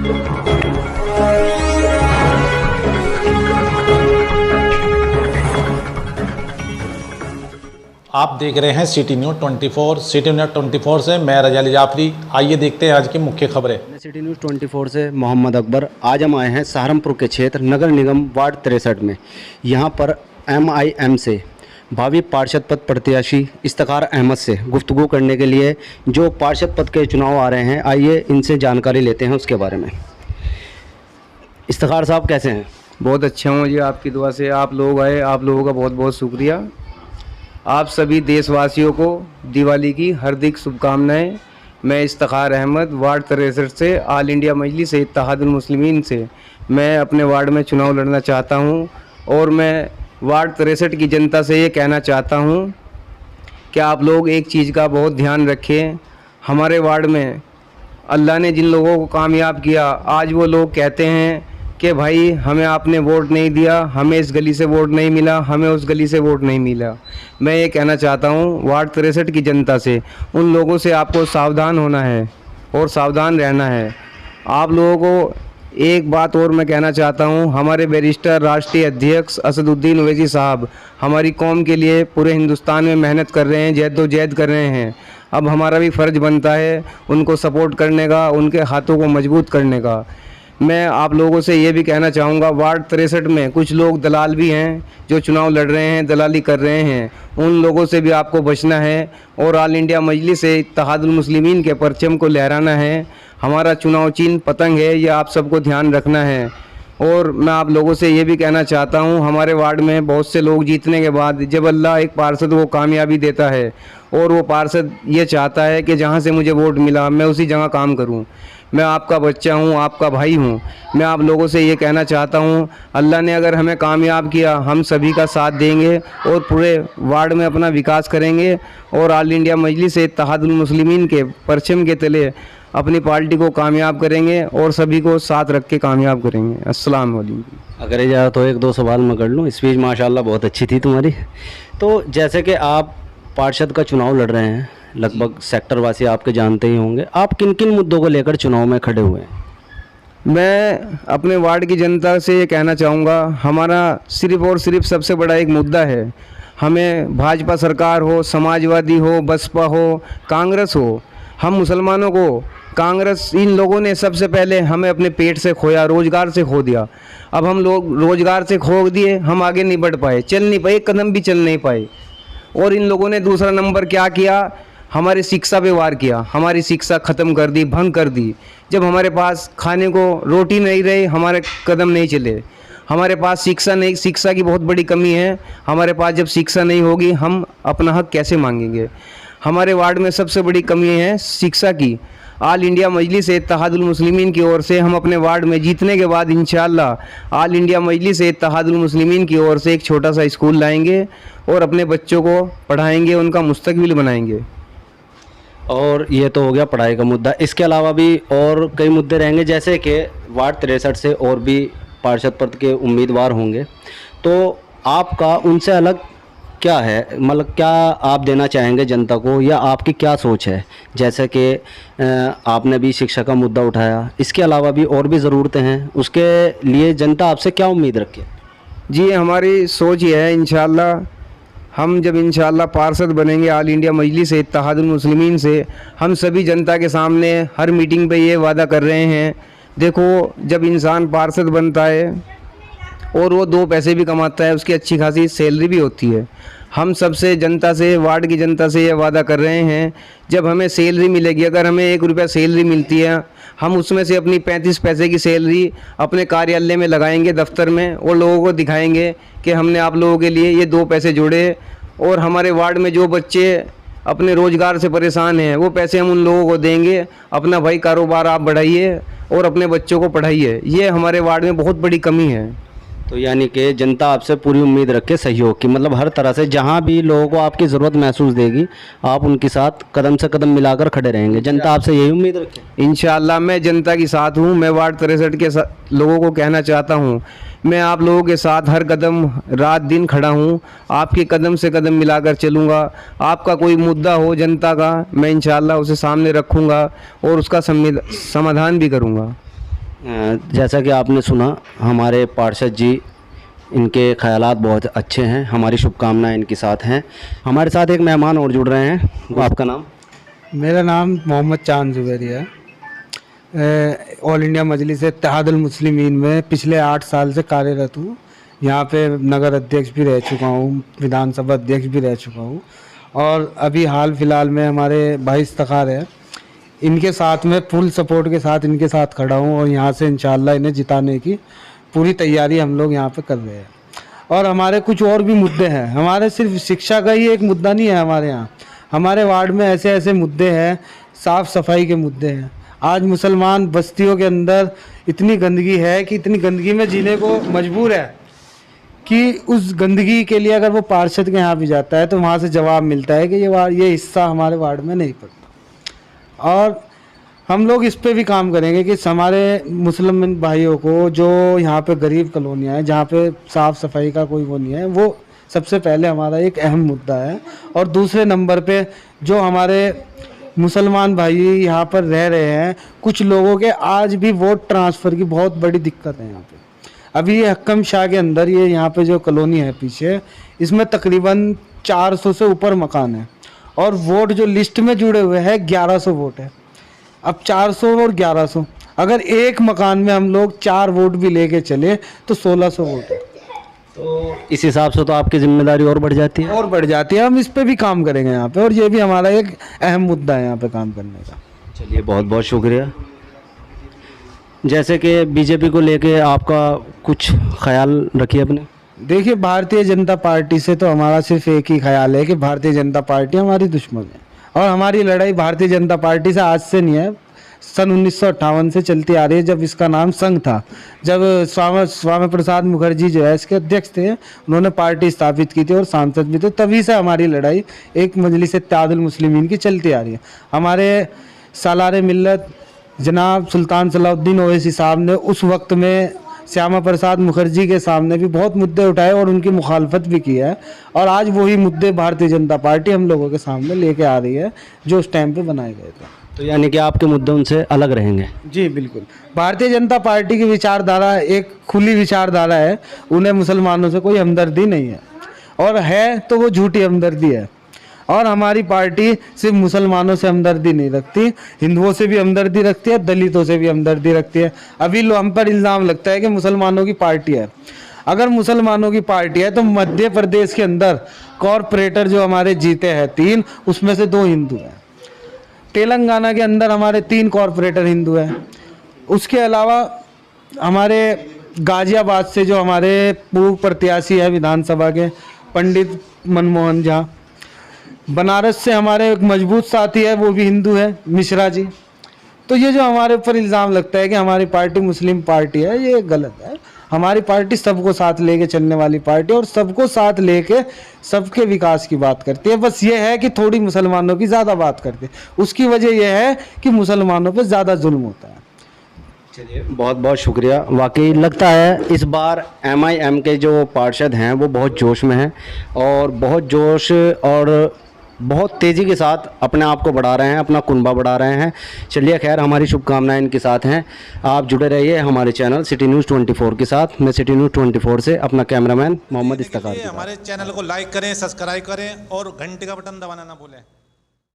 आप देख रहे हैं सिटी न्यूज़ 24। सिटी न्यूज़ 24 से मैं रजाली जाफरी। आइए देखते हैं आज की मुख्य खबरें। सिटी न्यूज़ 24 से मोहम्मद अकबर। आज हम आए हैं सहारनपुर के क्षेत्र नगर निगम वार्ड 63 में। यहाँ पर MIM से भावी पार्षद पद प्रत्याशी इफ्तिखार अहमद से गुफ्तगू करने के लिए जो पार्षद पद के चुनाव आ रहे हैं, आइए इनसे जानकारी लेते हैं उसके बारे में। इफ्तिखार साहब कैसे हैं? बहुत अच्छा हूँ जी, आपकी दुआ से आप लोग आए, आप लोगों का बहुत बहुत शुक्रिया। आप सभी देशवासियों को दिवाली की हार्दिक शुभकामनाएं। मैं इफ्तिखार अहमद वार्ड 63 से ऑल इंडिया मजलिस इत्तेहादुल मुस्लिमीन से मैं अपने वार्ड में चुनाव लड़ना चाहता हूं और मैं वार्ड 63 की जनता से ये कहना चाहता हूं कि आप लोग एक चीज़ का बहुत ध्यान रखें। हमारे वार्ड में अल्लाह ने जिन लोगों को कामयाब किया, आज वो लोग कहते हैं कि भाई हमें आपने वोट नहीं दिया, हमें इस गली से वोट नहीं मिला, हमें उस गली से वोट नहीं मिला। मैं ये कहना चाहता हूँ वार्ड 63 की जनता से, उन लोगों से आपको सावधान होना है और सावधान रहना है। आप लोगों को एक बात और मैं कहना चाहता हूँ, हमारे बैरिस्टर राष्ट्रीय अध्यक्ष असदुद्दीन ओवैसी साहब हमारी कौम के लिए पूरे हिंदुस्तान में मेहनत कर रहे हैं, जद्दोजहद कर रहे हैं। अब हमारा भी फ़र्ज़ बनता है उनको सपोर्ट करने का, उनके हाथों को मजबूत करने का। मैं आप लोगों से ये भी कहना चाहूँगा, वार्ड 63 में कुछ लोग दलाल भी हैं जो चुनाव लड़ रहे हैं, दलाली कर रहे हैं। उन लोगों से भी आपको बचना है और ऑल इंडिया मजलिस इत्तेहादुल मुस्लिमीन के परचम को लहराना है। हमारा चुनाव चिन्ह पतंग है, ये आप सबको ध्यान रखना है। और मैं आप लोगों से ये भी कहना चाहता हूँ, हमारे वार्ड में बहुत से लोग जीतने के बाद जब अल्लाह एक पार्षद को कामयाबी देता है और वो पार्षद ये चाहता है कि जहाँ से मुझे वोट मिला मैं उसी जगह काम करूँ। मैं आपका बच्चा हूँ, आपका भाई हूँ। मैं आप लोगों से ये कहना चाहता हूँ, अल्लाह ने अगर हमें कामयाब किया, हम सभी का साथ देंगे और पूरे वार्ड में अपना विकास करेंगे और ऑल इंडिया मजलिस इत्तेहादुल मुस्लिमीन के परचम के तले अपनी पार्टी को कामयाब करेंगे और सभी को साथ रख के कामयाब करेंगे। अस्सलाम वालेकुम। अगर इजाज़त हो एक दो सवाल मैं कर लूँ। स्पीच माशाल्लाह बहुत अच्छी थी तुम्हारी। तो जैसे कि आप पार्षद का चुनाव लड़ रहे हैं, लगभग सेक्टर वासी आपके जानते ही होंगे, आप किन किन मुद्दों को लेकर चुनाव में खड़े हुए हैं? मैं अपने वार्ड की जनता से ये कहना चाहूँगा, हमारा सिर्फ़ और सिर्फ सबसे बड़ा एक मुद्दा है। हमें भाजपा सरकार हो, समाजवादी हो, बसपा हो, कांग्रेस हो, हम मुसलमानों को कांग्रेस, इन लोगों ने सबसे पहले हमें अपने पेट से खोया, रोज़गार से खो दिया। अब हम लोग रोज़गार से खो दिए, हम आगे नहीं बढ़ पाए, चल नहीं पाए, एक कदम भी चल नहीं पाए। और इन लोगों ने दूसरा नंबर क्या किया, हमारी शिक्षा पे वार किया, हमारी शिक्षा ख़त्म कर दी, भंग कर दी। जब हमारे पास खाने को रोटी नहीं रही, हमारे कदम नहीं चले। हमारे पास शिक्षा नहीं, शिक्षा की बहुत बड़ी कमी है। हमारे पास जब शिक्षा नहीं होगी, हम अपना हक कैसे मांगेंगे? हमारे वार्ड में सबसे बड़ी कमी है शिक्षा की। ऑल इंडिया मजलिस इत्तेहादुल मुस्लिमीन की ओर से हम अपने वार्ड में जीतने के बाद इंशाअल्लाह ऑल इंडिया मजलिस इत्तेहादुल मुस्लिमीन की ओर से एक छोटा सा स्कूल लाएंगे और अपने बच्चों को पढ़ाएंगे, उनका मुस्तकबिल बनाएंगे। और ये तो हो गया पढ़ाई का मुद्दा। इसके अलावा भी और कई मुद्दे रहेंगे, जैसे कि वार्ड 63 से और भी पार्षद पद के उम्मीदवार होंगे, तो आपका उनसे अलग क्या है, मतलब क्या आप देना चाहेंगे जनता को, या आपकी क्या सोच है? जैसे कि आपने भी शिक्षा का मुद्दा उठाया, इसके अलावा भी और भी ज़रूरतें हैं, उसके लिए जनता आपसे क्या उम्मीद रखे? जी, हमारी सोच ये है, इंशाअल्लाह हम जब इंशाअल्लाह पार्षद बनेंगे ऑल इंडिया मजलिस इत्तेहादुल मुस्लिमीन से, हम सभी जनता के सामने हर मीटिंग पे ये वादा कर रहे हैं। देखो, जब इंसान पार्षद बनता है और वो दो पैसे भी कमाता है, उसकी अच्छी खासी सैलरी भी होती है। हम सबसे जनता से, वार्ड की जनता से ये वादा कर रहे हैं, जब हमें सैलरी मिलेगी, अगर हमें 1 रुपया सैलरी मिलती है, हम उसमें से अपनी 35 पैसे की सैलरी अपने कार्यालय में लगाएंगे, दफ्तर में, और लोगों को दिखाएंगे कि हमने आप लोगों के लिए ये 2 पैसे जोड़े। और हमारे वार्ड में जो बच्चे अपने रोज़गार से परेशान हैं, वो पैसे हम उन लोगों को देंगे। अपना भाई कारोबार आप बढ़ाइए और अपने बच्चों को पढ़ाइए। ये हमारे वार्ड में बहुत बड़ी कमी है। तो यानी कि जनता आपसे पूरी उम्मीद रखे सहयोग की, मतलब हर तरह से जहां भी लोगों को आपकी ज़रूरत महसूस देगी, आप उनके साथ कदम से कदम मिलाकर खड़े रहेंगे। जनता आपसे यही उम्मीद रखे। इंशाअल्लाह मैं जनता के साथ हूं। मैं वार्ड 63 के लोगों को कहना चाहता हूं, मैं आप लोगों के साथ हर कदम रात दिन खड़ा हूं, आपके कदम से कदम मिलाकर चलूँगा। आपका कोई मुद्दा हो जनता का, मैं इंशाअल्लाह उसे सामने रखूँगा और उसका समाधान भी करूँगा। जैसा कि आपने सुना, हमारे पार्षद जी, इनके ख्यालात बहुत अच्छे हैं, हमारी शुभकामनाएं इनके साथ हैं। हमारे साथ एक मेहमान और जुड़ रहे हैं, वो आपका नाम? मेरा नाम मोहम्मद चांद जुबैरी है। ऑल इंडिया मजलिस इत्तेहादुल मुस्लिमीन में पिछले 8 साल से कार्यरत हूँ। यहाँ पे नगर अध्यक्ष भी रह चुका हूँ, विधानसभा अध्यक्ष भी रह चुका हूँ, और अभी हाल फिलहाल में हमारे भाई इफ्तिखार है, इनके साथ में फुल सपोर्ट के साथ इनके साथ खड़ा हूँ, और यहाँ से इंशाल्लाह इन्हें जिताने की पूरी तैयारी हम लोग यहाँ पे कर रहे हैं। और हमारे कुछ और भी मुद्दे हैं, हमारे सिर्फ शिक्षा का ही एक मुद्दा नहीं है हमारे यहाँ, हमारे वार्ड में ऐसे ऐसे मुद्दे हैं, साफ़ सफाई के मुद्दे हैं। आज मुसलमान बस्तियों के अंदर इतनी गंदगी है कि इतनी गंदगी में जीने को मजबूर है कि उस गंदगी के लिए अगर वो पार्षद के यहाँ भी जाता है तो वहाँ से जवाब मिलता है कि ये हिस्सा हमारे वार्ड में नहीं पड़ता। और हम लोग इस पे भी काम करेंगे कि हमारे मुसलमान भाइयों को, जो यहाँ पे गरीब कॉलोनियाँ हैं जहाँ पे साफ़ सफाई का कोई वो नहीं है, वो सबसे पहले हमारा एक अहम मुद्दा है। और दूसरे नंबर पे जो हमारे मुसलमान भाई यहाँ पर रह रहे हैं, कुछ लोगों के आज भी वोट ट्रांसफ़र की बहुत बड़ी दिक्कत है यहाँ पे। अभी ये हक्कम शाह के अंदर ये यहाँ पे जो कॉलोनी है पीछे, इसमें तकरीबन 400 से ऊपर मकान है, और वोट जो लिस्ट में जुड़े हुए हैं 1100 वोट है। अब 400 और 1100, अगर एक मकान में हम लोग 4 वोट भी लेके चले तो 1600 वोट है। तो इस हिसाब से तो आपकी जिम्मेदारी और बढ़ जाती है। और बढ़ जाती है, हम इस पे भी काम करेंगे यहाँ पे, और ये भी हमारा एक अहम मुद्दा है यहाँ पे काम करने का। चलिए, बहुत बहुत शुक्रिया। जैसे कि बीजेपी को लेके आपका कुछ ख्याल रखिए अपने। देखिए, भारतीय जनता पार्टी से तो हमारा सिर्फ एक ही ख्याल है कि भारतीय जनता पार्टी हमारी दुश्मन है, और हमारी लड़ाई भारतीय जनता पार्टी से आज से नहीं है, सन 1958 से चलती आ रही है, जब इसका नाम संघ था। जब स्वामी प्रसाद मुखर्जी जो है इसके अध्यक्ष थे, उन्होंने पार्टी स्थापित की थी और सांसद भी थे, तभी से हमारी लड़ाई एक मजलिस इत्तेहादुल मुस्लिमीन की चलती आ रही है। हमारे सालारे मिल्लत जनाब सुल्तान सलाउद्दीन ओवैसी साहब ने उस वक्त में श्यामा प्रसाद मुखर्जी के सामने भी बहुत मुद्दे उठाए और उनकी मुखालफत भी की है, और आज वही मुद्दे भारतीय जनता पार्टी हम लोगों के सामने लेके आ रही है जो उस टाइम पे बनाए गए थे। तो यानी कि आपके मुद्दे उनसे अलग रहेंगे? जी बिल्कुल। भारतीय जनता पार्टी की विचारधारा एक खुली विचारधारा है, उन्हें मुसलमानों से कोई हमदर्दी नहीं है, और है तो वो झूठी हमदर्दी है। और हमारी पार्टी सिर्फ मुसलमानों से हमदर्दी नहीं रखती, हिंदुओं से भी हमदर्दी रखती है, दलितों से भी हमदर्दी रखती है। अभी हम पर इल्ज़ाम लगता है कि मुसलमानों की पार्टी है। अगर मुसलमानों की पार्टी है तो मध्य प्रदेश के अंदर कॉरपोरेटर जो हमारे जीते हैं 3, उसमें से 2 हिंदू हैं। तेलंगाना के अंदर हमारे 3 कॉरपोरेटर हिंदू हैं। उसके अलावा हमारे गाजियाबाद से जो हमारे पूर्व प्रत्याशी है विधानसभा के पंडित मनमोहन झा, बनारस से हमारे एक मजबूत साथी है, वो भी हिंदू है, मिश्रा जी। तो ये जो हमारे ऊपर इल्ज़ाम लगता है कि हमारी पार्टी मुस्लिम पार्टी है, ये गलत है। हमारी पार्टी सबको साथ लेके चलने वाली पार्टी, और सबको साथ लेके सबके विकास की बात करती है। बस ये है कि थोड़ी मुसलमानों की ज़्यादा बात करती है, उसकी वजह यह है कि मुसलमानों पे ज़्यादा जुल्म होता है। चलिए, बहुत बहुत शुक्रिया। वाकई लगता है इस बार MIM के जो पार्षद हैं वो बहुत जोश में हैं, और बहुत जोश और बहुत तेज़ी के साथ अपने आप को बढ़ा रहे हैं, अपना कुनबा बढ़ा रहे हैं। चलिए, खैर, हमारी शुभकामनाएं इनके साथ हैं। आप जुड़े रहिए हमारे चैनल सिटी न्यूज़ 24 के साथ। मैं सिटी न्यूज़ 24 से अपना कैमरामैन मोहम्मद इफ्तिखार। हमारे चैनल को लाइक करें, सब्सक्राइब करें और घंटे का बटन दबाना ना भूलें।